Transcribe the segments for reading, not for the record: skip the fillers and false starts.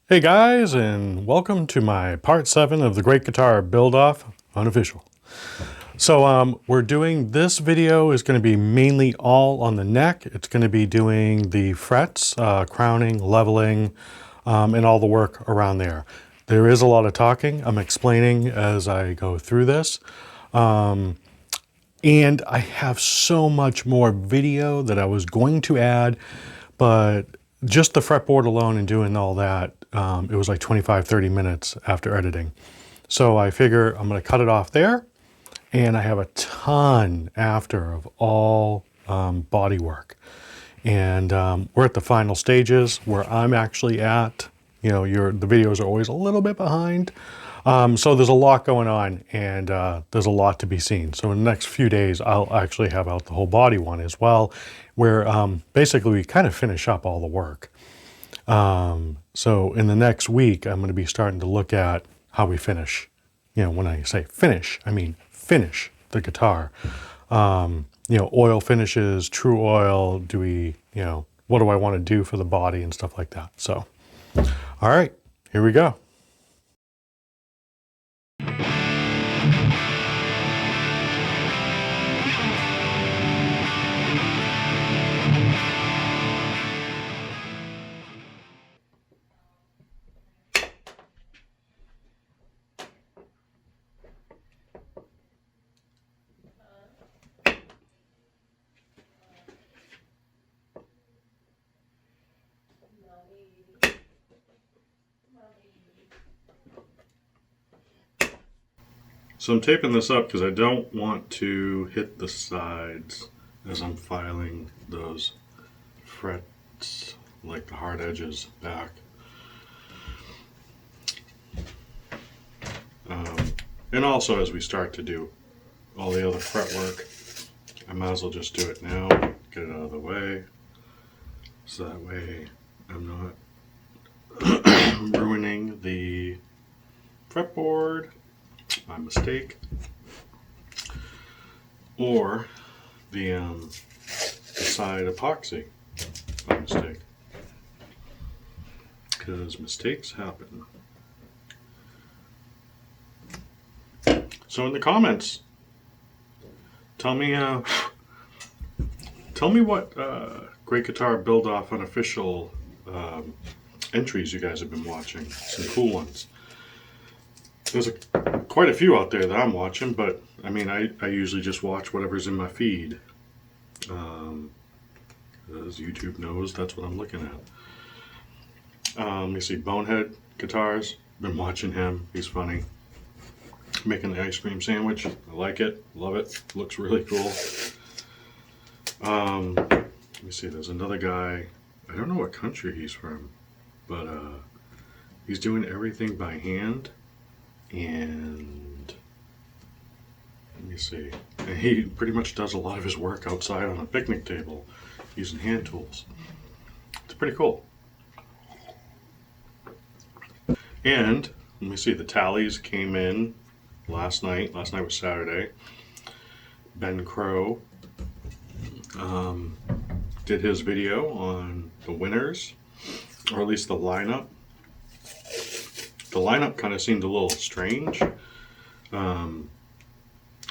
Hey guys, and welcome to my part 7 of the Great Guitar Build-Off Unofficial. So we're doing, this video is going to be mainly all on the neck. It's going to be doing the frets, crowning, leveling, and all the work around there. There is a lot of talking. I'm explaining as I go through this. And I have so much more video that I was going to add, but just the fretboard alone and doing all that, it was like 25-30 minutes after editing. So I figure I'm going to cut it off there, and I have a ton after of all body work. And we're at the final stages where I'm actually at. You know, the videos are always a little bit behind. So there's a lot going on, and there's a lot to be seen. So in the next few days, I'll actually have out the whole body one as well, where basically we kind of finish up all the work. So in the next week, I'm going to be starting to look at how we finish. You know, when I say finish, I mean finish the guitar. You know, oil finishes, true oil, what do I want to do for the body and stuff like that. So, all right, here we go. So I'm taping this up because I don't want to hit the sides as I'm filing those frets, like the hard edges, back. And also as we start to do all the other fret work, I might as well just do it now, get it out of the way, so that way I'm not ruining the fretboard, my mistake, or the side epoxy, my mistake, because mistakes happen. So in the comments, tell me what Great Guitar Build-Off Unofficial entries you guys have been watching. Some cool ones. There's quite a few out there that I'm watching, but I mean, I usually just watch whatever's in my feed. As YouTube knows, that's what I'm looking at. You see Bonehead Guitars. Been watching him. He's funny. Making the ice cream sandwich. I like it. Love it. Looks really cool. Let me see. There's another guy. I don't know what country he's from, but he's doing everything by hand. And let me see. And he pretty much does a lot of his work outside on a picnic table using hand tools. It's pretty cool. And let me see. The tallies came in last night. Last night was Saturday. Ben Crow did his video on the winners, or at least the lineup. The lineup kind of seemed a little strange when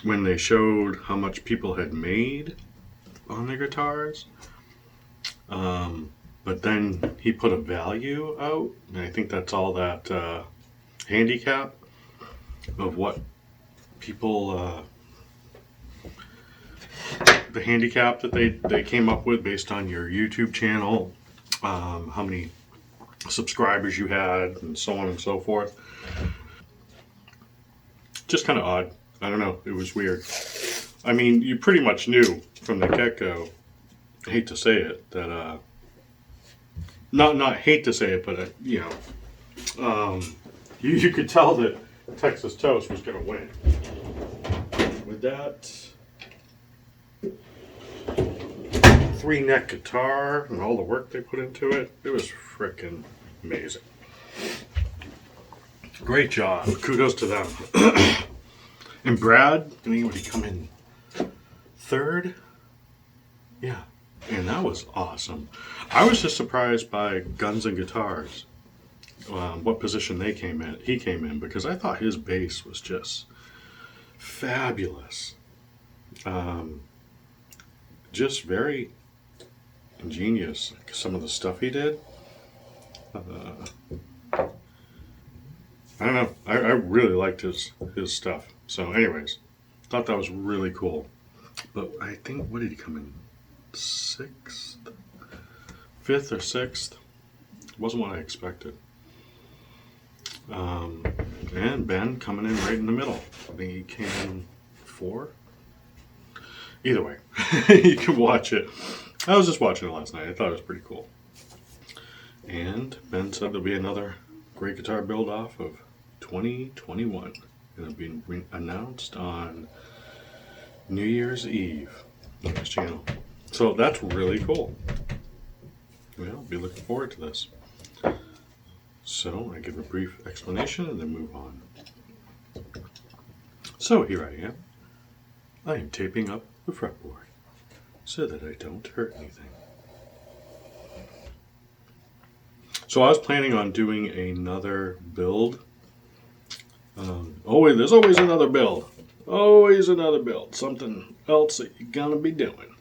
they showed how much people had made on their guitars. But then he put a value out, and I think that's all that handicap of what people, the handicap that they came up with based on your YouTube channel, how many subscribers you had, and so on and so forth. Just kind of odd. I don't know. It was weird. I mean, you pretty much knew from the get-go, I hate to say it, that not hate to say it, but you know, you could tell that Texas Toast was going to win. With that 3-neck guitar and all the work they put into it, it was freaking amazing. Great job. Kudos to them. And Brad, would he come in third? Yeah. And that was awesome. I was just surprised by Guns and Guitars. what position he came in, because I thought his bass was just fabulous. Just very ingenious. Some of the stuff he did. I don't know. I really liked his stuff. So, anyways, thought that was really cool. But I think, what did he come in? 6th? 5th or 6th? Wasn't what I expected. And Ben coming in right in the middle. I think he came in 4. Either way, you can watch it. I was just watching it last night. I thought it was pretty cool. And Ben said there'll be another Great Guitar Build Off of 2021. It'll be announced on New Year's Eve on his channel. So that's really cool. Well, I'll be looking forward to this. So I give a brief explanation and then move on. So here I am. I am taping up the fretboard so that I don't hurt anything. So I was planning on doing another build. There's always another build. Always another build. Something else that you're gonna be doing.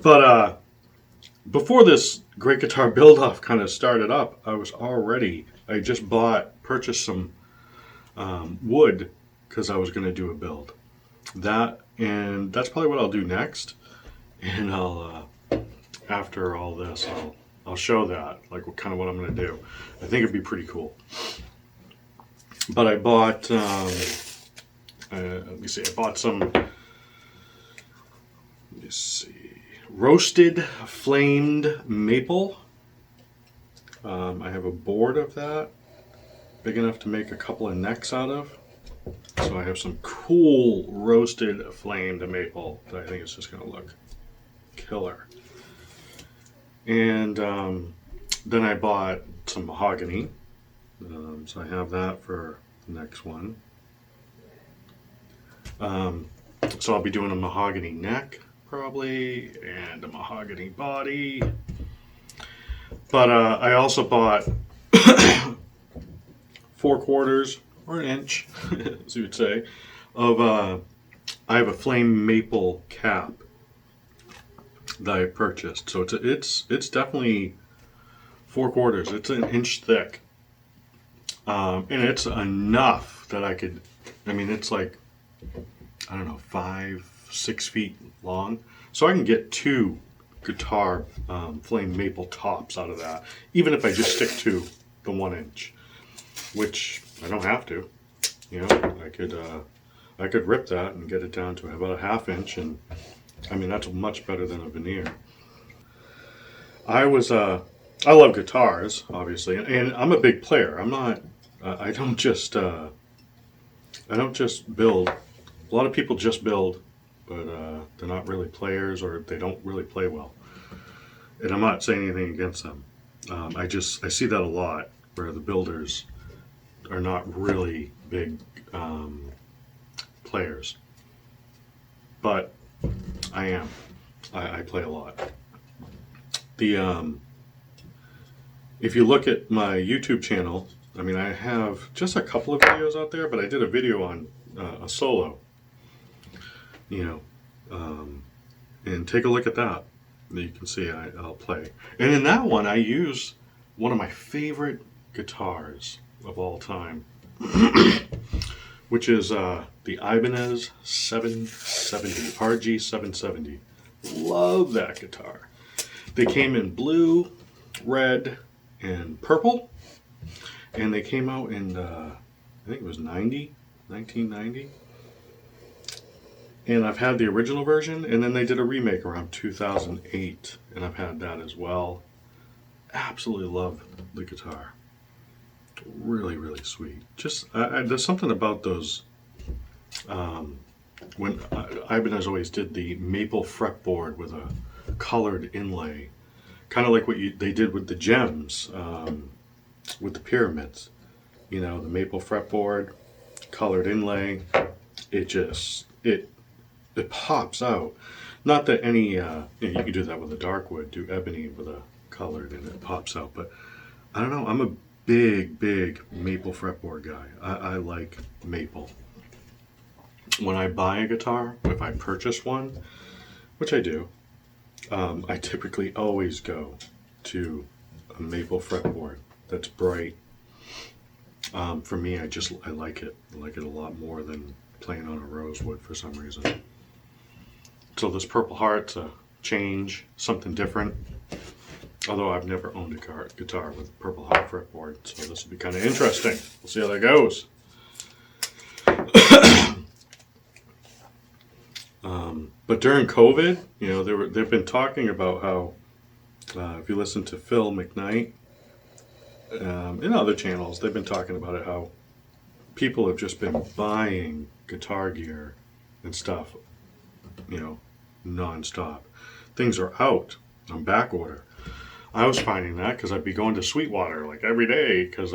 But before this Great Guitar Build-Off kind of started up, I just purchased some wood because I was going to do a build. And that's probably what I'll do next. And I'll, after all this, I'll show that, like what I'm going to do. I think it'd be pretty cool. But I bought, let me see, roasted flamed maple. I have a board of that, big enough to make a couple of necks out of. So I have some cool roasted flamed maple that I think is just going to look killer. And then I bought some mahogany. So I have that for the next one. So I'll be doing a mahogany neck probably, and a mahogany body. But I also bought 4/4 or an inch, as you would say, of I have a flame maple cap that I purchased. So it's definitely 4/4. It's an inch thick, and it's enough that I could. I mean, it's like, I don't know, 5-6 feet long, so I can get 2 guitar flame maple tops out of that, even if I just stick to the 1 inch, which I don't have to. You know, I could rip that and get it down to about a 1/2 inch, and I mean that's much better than a veneer. I love guitars, obviously, and I'm a big player. I'm not. I don't just build. A lot of people just build, but they're not really players, or they don't really play well. And I'm not saying anything against them. I see that a lot, where the builders are not really big players. But I am. I play a lot. If you look at my YouTube channel, I mean, I have just a couple of videos out there, but I did a video on a solo. You know, and take a look at that. You can see I'll play. And in that one, I use one of my favorite guitars of all time, which is the Ibanez 770, RG 770. Love that guitar. They came in blue, red, and purple, and they came out in, I think it was 1990. And I've had the original version, and then they did a remake around 2008, and I've had that as well. Absolutely love the guitar. Really, really sweet. Just there's something about those. When Ibanez always did the maple fretboard with a colored inlay, kind of like what they did with the gems, with the pyramids. You know, the maple fretboard, colored inlay. It pops out. Not that any, you can do that with a dark wood, do ebony with a colored and it pops out. But I don't know, big maple fretboard guy. I like maple. When I buy a guitar, if I purchase one, which I do, I typically always go to a maple fretboard that's bright. For me, I like it. I like it a lot more than playing on a rosewood for some reason. So this Purple Heart's a change, something different. Although I've never owned a guitar with a Purple Heart fretboard, so this will be kind of interesting. We'll see how that goes. But during COVID, you know, they've been talking about how, if you listen to Phil McKnight, in other channels, they've been talking about it, how people have just been buying guitar gear and stuff, you know, nonstop. Things are out on back order. I was finding that because I'd be going to Sweetwater like every day because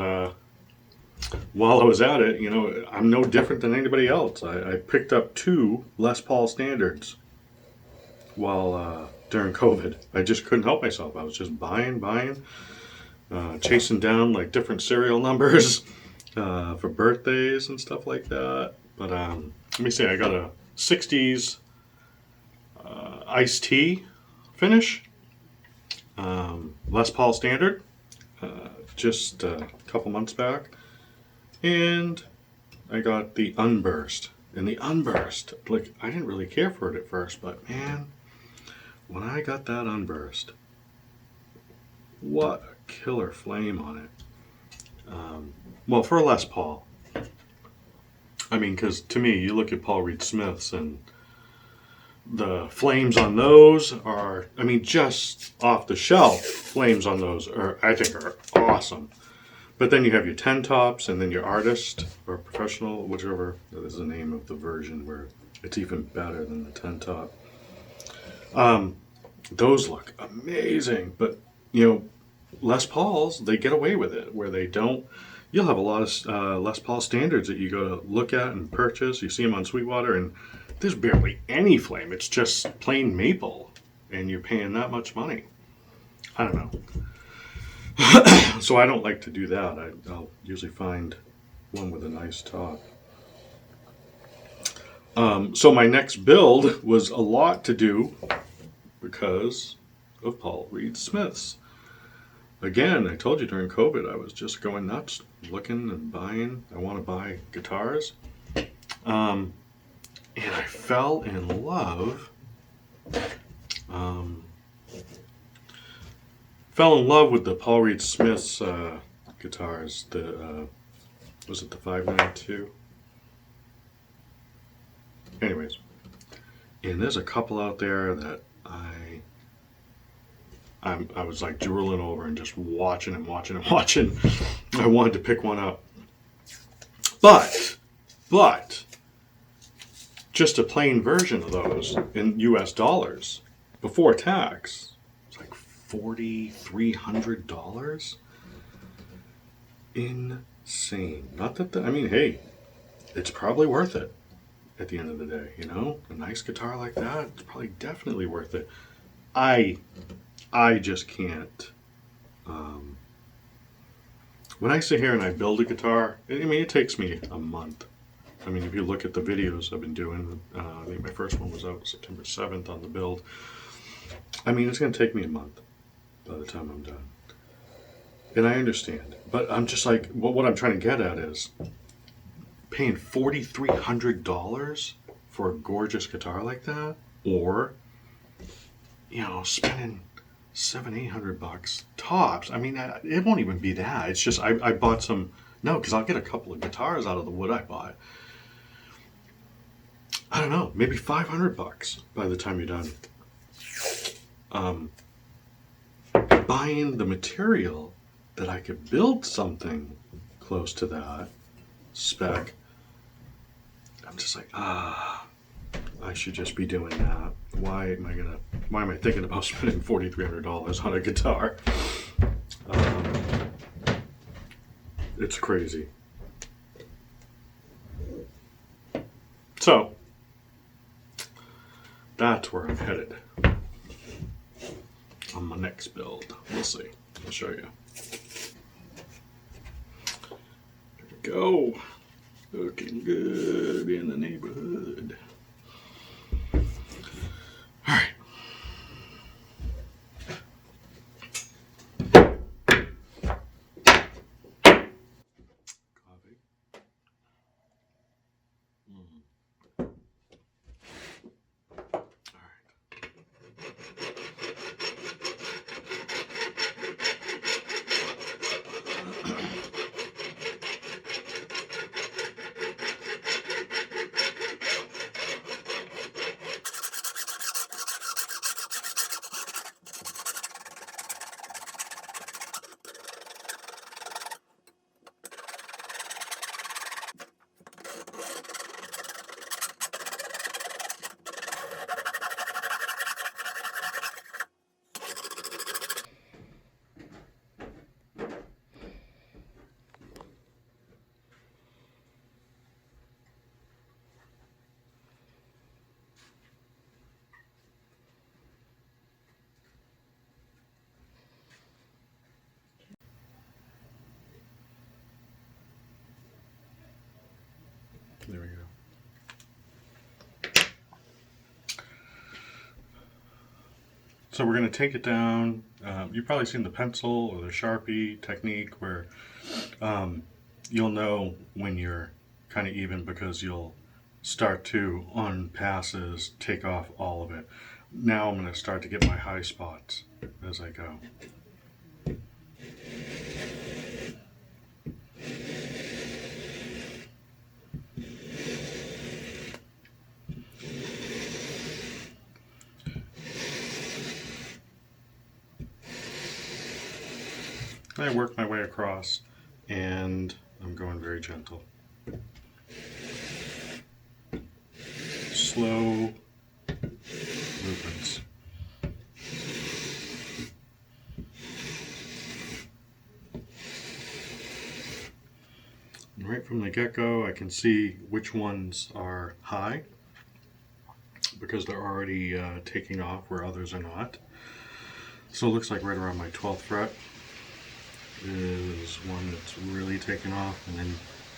while I was at it, you know, I'm no different than anybody else. I picked up 2 Les Paul standards while during COVID. I just couldn't help myself. I was just buying, chasing down like different serial numbers for birthdays and stuff like that. But let me see, I got a 60s iced tea finish, Les Paul standard, just a couple months back. And I got the Unburst. And the Unburst, like, I didn't really care for it at first, but man, when I got that Unburst, what a killer flame on it. Well, for a Les Paul, I mean, because to me, you look at Paul Reed Smiths and the flames on those are, I mean, just off the shelf, flames on those are, I think, are awesome. But then you have your 10 tops and then your artist or professional, whichever is the name of the version where it's even better than the 10 top. Those look amazing, but you know, Les Pauls, they get away with it where they don't. You'll have a lot of Les Paul standards that you go to look at and purchase. You see them on Sweetwater and there's barely any flame. It's just plain maple and you're paying that much money. I don't know. So I don't like to do that. I'll usually find one with a nice top. So my next build was a lot to do because of Paul Reed Smiths. Again, I told you during COVID, I was just going nuts, looking and buying. I want to buy guitars. And I fell in love. Fell in love with the Paul Reed Smiths guitars. Was it the 592? Anyways, and there's a couple out there that I was like drooling over and just watching. I wanted to pick one up, but just a plain version of those in U.S. dollars before tax, it's like $4,300. Insane. Not that I mean, hey, it's probably worth it at the end of the day. You know, a nice guitar like that, it's probably definitely worth it. I just can't. When I sit here and I build a guitar, I mean, it takes me a month. I mean, if you look at the videos I've been doing, I think my first one was out September 7th on the build. I mean, it's going to take me a month by the time I'm done. And I understand. But I'm just like, what I'm trying to get at is paying $4,300 for a gorgeous guitar like that, or, you know, spending $700-800 tops. I mean, it won't even be that. It's just I bought some. No, because I'll get a couple of guitars out of the wood I bought. I don't know, maybe $500 by the time you're done. Buying the material that I could build something close to that spec. I'm just like, I should just be doing that. Why am I thinking about spending $4,300 on a guitar? It's crazy. So, that's where I'm headed on my next build. We'll see. I'll show you. go. Looking good in the neighborhood. All right. Coffee. All right. There we go. So we're going to take it down. You've probably seen the pencil or the Sharpie technique where you'll know when you're kind of even because you'll start to, on passes, take off all of it. Now I'm going to start to get my high spots as I go. I work my way across, and I'm going very gentle. Slow movements. And right from the get-go, I can see which ones are high because they're already taking off where others are not. So it looks like right around my 12th fret is one that's really taken off, and then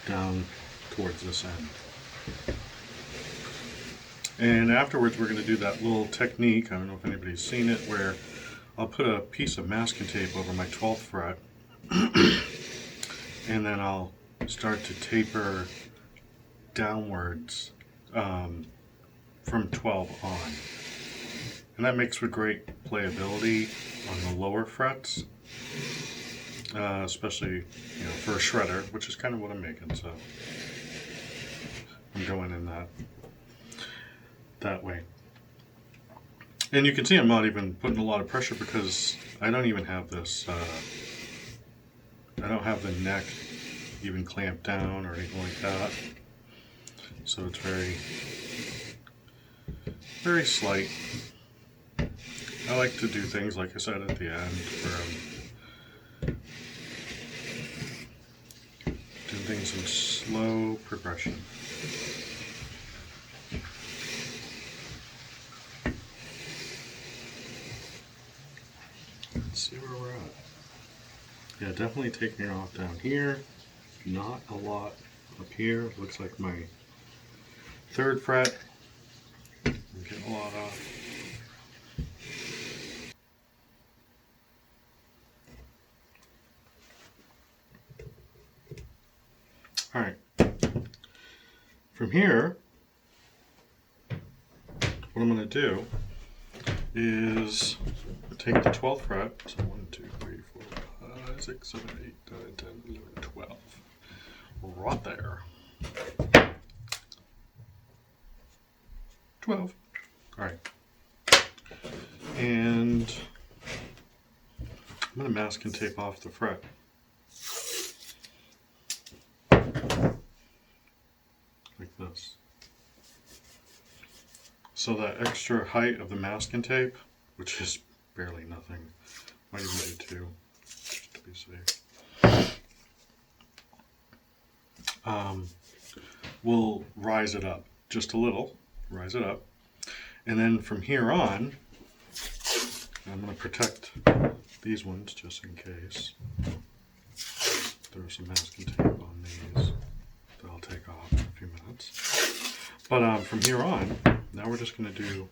down towards this end. And afterwards we're going to do that little technique, I don't know if anybody's seen it, where I'll put a piece of masking tape over my 12th fret and then I'll start to taper downwards from 12 on. And that makes for great playability on the lower frets. Especially, for a shredder, which is kind of what I'm making, so I'm going in that way. And you can see I'm not even putting a lot of pressure because I don't even have this, I don't have the neck even clamped down or anything like that. So it's very, very slight. I like to do things, like I said, at the end where I'm doing things in slow progression. Let's see where we're at. Yeah, definitely taking it off down here. Not a lot up here. Looks like my 3rd fret. I'm getting a lot off. All right. From here, what I'm going to do is take the 12th fret. So 1, 2, 3, 4, 5, 6, 7, 8, 9, 10, 11, 12. Right there. 12. All right. And I'm going to mask and tape off the fret. Like this. So that extra height of the masking tape, which is barely nothing, might even do 2, just to be safe. We'll rise it up just a little, rise it up, and then from here on, I'm going to protect these ones just in case. Throw some masking tape on these. But from here on, now we're just going to do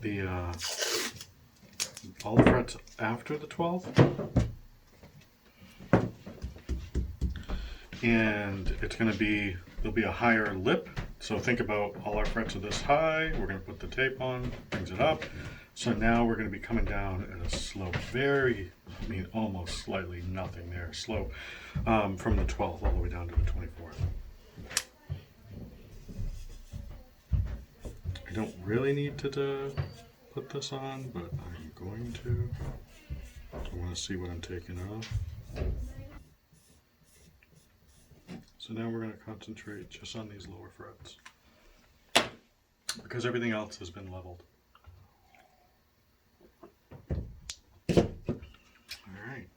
the all the frets after the 12th. And it's going to be, there'll be a higher lip. So think about all our frets are this high. We're going to put the tape on, brings it up. So now we're going to be coming down at a slope, almost slightly nothing there, slope from the 12th all the way down to the 24th. I don't really need to put this on, but I'm going to. I want to see what I'm taking off. So now we're going to concentrate just on these lower frets because everything else has been leveled. All right.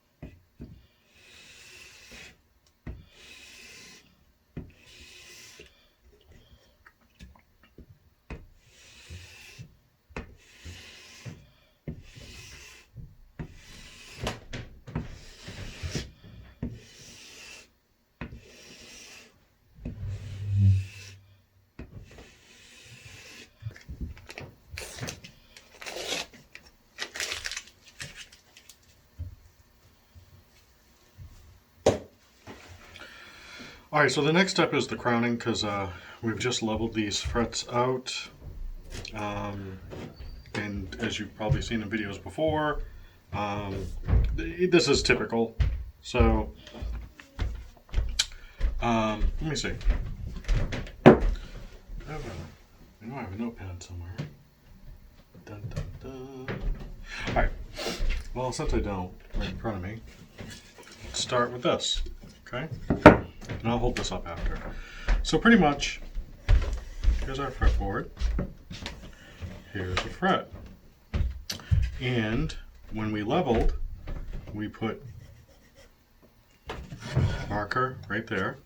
All right, so the next step is the crowning because we've just leveled these frets out. And as you've probably seen in videos before, this is typical. So, let me see. I know I have a notepad somewhere. Dun, dun, dun. All right, well, since I don't, right in front of me, let's start with this, okay? And I'll hold this up after. So pretty much, here's our fretboard. Here's a fret. And when we leveled, we put marker right there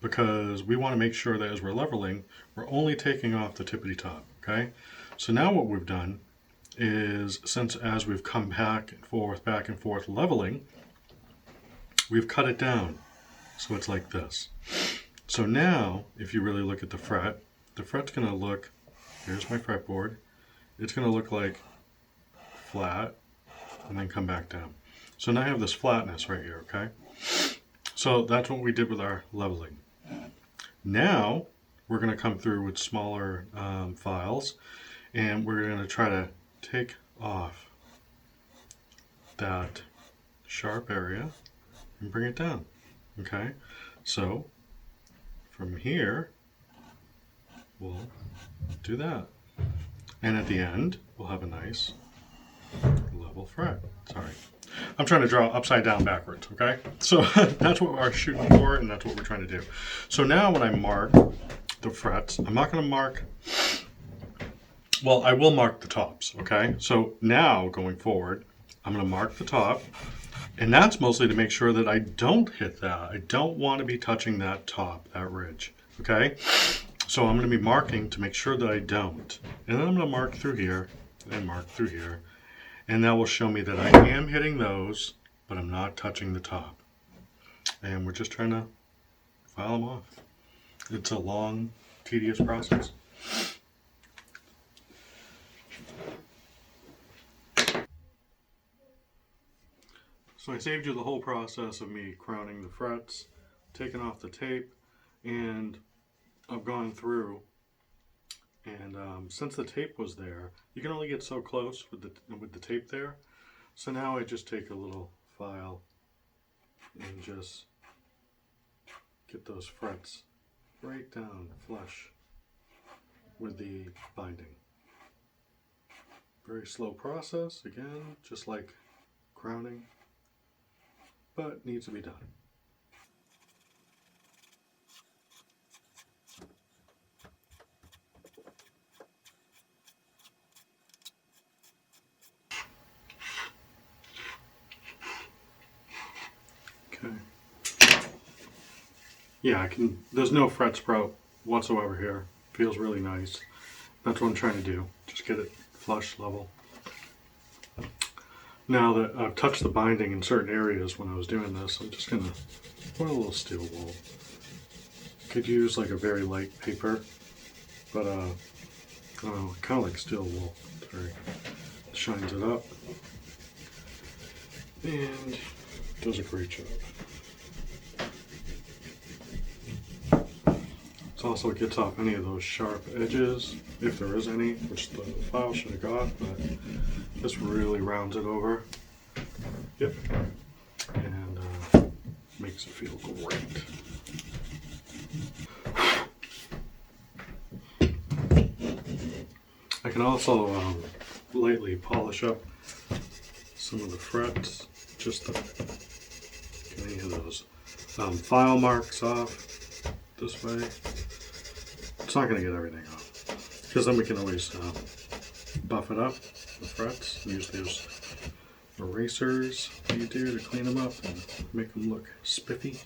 because we want to make sure that as we're leveling, we're only taking off the tippity top, okay? So now what we've done is, since as we've come back and forth leveling, we've cut it down. So it's like this. So now, if you really look at the fret's going to look, here's my fretboard, it's going to look like flat and then come back down. So now I have this flatness right here, okay? So that's what we did with our leveling. Now, we're going to come through with smaller files and we're going to try to take off that sharp area and bring it down. Okay, so from here, we'll do that. And at the end, we'll have a nice level fret. Sorry. I'm trying to draw upside down backwards, okay? So that's what we're shooting for, and that's what we're trying to do. So now when I mark the frets, I'm not going to mark, well, I will mark the tops, okay? So now, going forward, I'm going to mark the top. And that's mostly to make sure that I don't hit that. I don't want to be touching that top, that ridge, okay? So I'm going to be marking to make sure that I don't. And then I'm going to mark through here and mark through here. And that will show me that I am hitting those, but I'm not touching the top. And we're just trying to file them off. It's a long, tedious process. So I saved you the whole process of me crowning the frets, taking off the tape, and I've gone through. And since the tape was there, you can only get so close with the tape there. So now I just take a little file and just get those frets right down flush with the binding. Very slow process, again, just like crowning, but needs to be done. Okay. Yeah, there's no fret sprout whatsoever here. Feels really nice. That's what I'm trying to do. Just get it flush, level. Now that I've touched the binding in certain areas when I was doing this, I'm just going to put a little steel wool Could use like a very light paper, but I don't know, kind of like steel wool. It shines it up and does a great job. It also gets off any of those sharp edges, if there is any, which the file should have got, but this really rounds it over. Yep. And makes it feel great. I can also lightly polish up some of the frets, just to get any of those file marks off this way. It's not going to get everything off, because then we can always buff it up, the frets. Use those erasers you do to clean them up and make them look spiffy.